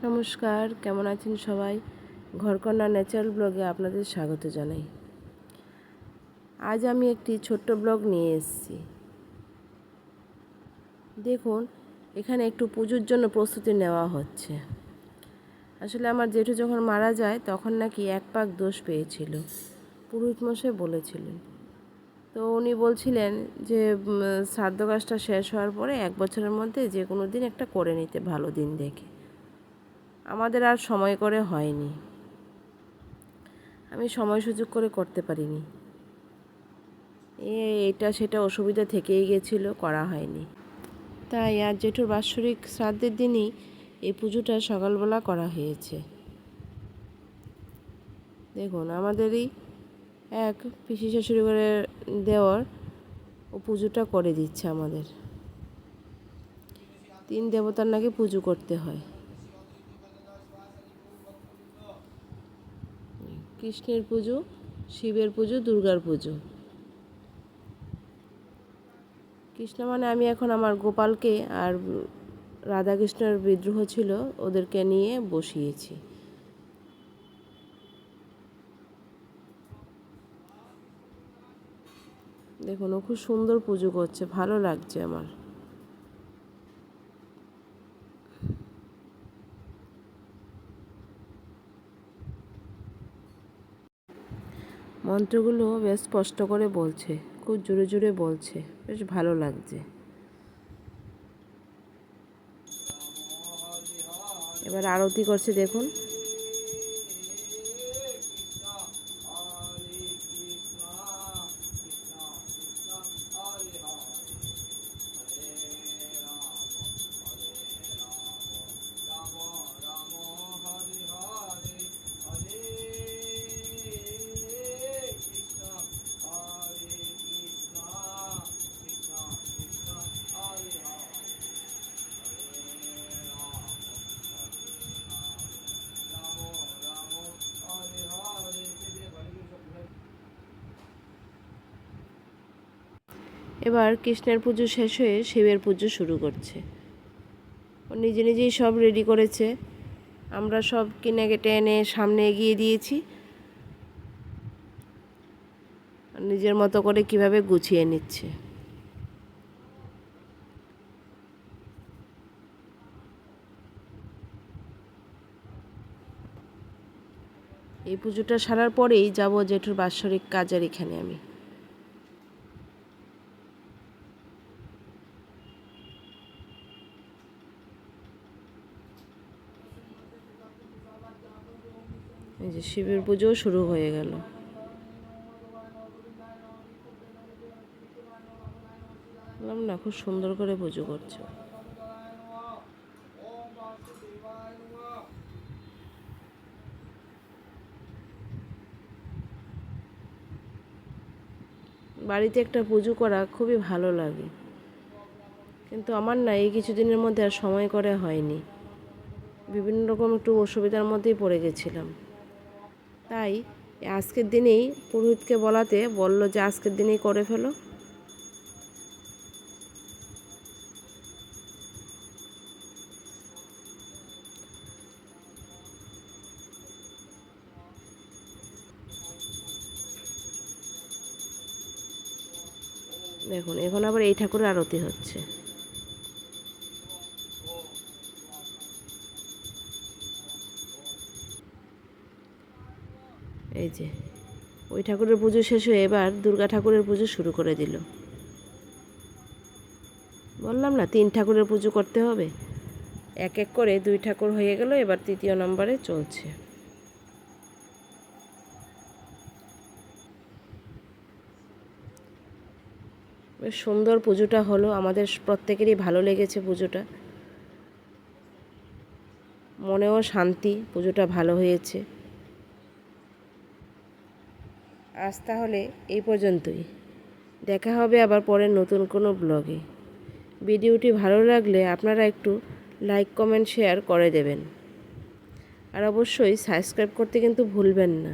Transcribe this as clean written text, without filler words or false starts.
নমস্কার, কেমন আছেন সবাই? ঘরকন্যা ন্যাচারাল ব্লগে আপনাদের স্বাগত জানাই। আজ আমি একটি ছোট্ট ব্লগ নিয়ে এসেছি। দেখুন, এখানে একটু পুজোর জন্য প্রস্তুতি নেওয়া হচ্ছে। আসলে আমার জেঠু যখন মারা যায় তখন নাকি এক পাক দোষ পেয়েছিল, পুরোহিত মশাই বলেছিলেন। তো উনি বলছিলেন যে শ্রাদ্ধ কাজটা শেষ হওয়ার পরে 1 বছরের মধ্যে যে কোনো দিন একটা করে নিতে, ভালো দিন দেখে। আমাদের আর সময় করে হয়নি, আমি সময় সুযোগ করে করতে পারিনি। এটা সেটা অসুবিধা থেকেই গেছিল, করা হয়নি। তাই আর জেঠুর বাৎসরিক শ্রাদ্ধের দিনই এই পুজোটা সকালবেলা করা হয়েছে। দেখুন, আমাদেরই এক পিসি শাশুড়ি করে দেওয়ার ও পুজোটা করে দিচ্ছে আমাদের। 3 দেবতার নাকি পুজো করতে হয়। কৃষ্ণের পুজো, শিবের পুজো, দুর্গার পুজো। কৃষ্ণ মানে আমি এখন আমার গোপালকে আর রাধাকৃষ্ণের বিদ্রোহ ছিল, ওদেরকে নিয়ে বসিয়েছি। দেখুন, ও খুব সুন্দর পুজো করছে, ভালো লাগছে আমার। মন্ত্রগুলো বেশ স্পষ্ট করে বলছে, খুব জোরে জোরে বলছে, বেশ ভালো লাগছে। এবার আরতি করছে, দেখুন। এবার কৃষ্ণের পুজো শেষ হয়ে শিবের পুজো শুরু করছে। ও নিজে নিজেই সব রেডি করেছে, আমরা সব কিনে কেটে এনে সামনে এগিয়ে দিয়েছি। নিজের মতো করে কিভাবে গুছিয়ে নিচ্ছে। এই পুজোটা সারার পরেই যাব জেঠুর বাৎসরিক কাজের এখানে আমি। এই যে শিবের পুজোও শুরু হয়ে গেল। বললাম না, খুব সুন্দর করে পুজো করছে। বাড়িতে একটা পুজো করা খুবই ভালো লাগে, কিন্তু আমার না এই কিছুদিনের মধ্যে আর সময় করে হয়নি। বিভিন্ন রকম একটু অসুবিধার মধ্যেই পড়ে গেছিলাম। তাই আজকের দিনেই পুরোহিতকে বলাতে বলল যে আজকের দিনেই করে ফেলো। দেখুন, এখন আবার এই ঠাকুরের আরতি হচ্ছে। এই যে ওই ঠাকুরের পুজো শেষ হয়ে এবার দুর্গা ঠাকুরের পুজো শুরু করে দিল। বললাম না 3 ঠাকুরের পুজো করতে হবে। এক এক করে 2 ঠাকুর হয়ে গেল, এবার 3য় নম্বরে চলছে। বেশ সুন্দর পুজোটা হলো, আমাদের প্রত্যেকেরই ভালো লেগেছে পুজোটা। মনেও শান্তি, পুজোটা ভালো হয়েছে। আজ তাহলে এই পর্যন্তই। দেখা হবে আবার পরের নতুন কোনো ব্লগে। ভিডিওটি ভালো লাগলে আপনারা একটু লাইক, কমেন্ট, শেয়ার করে দেবেন। আর অবশ্যই সাবস্ক্রাইব করতে কিন্তু ভুলবেন না।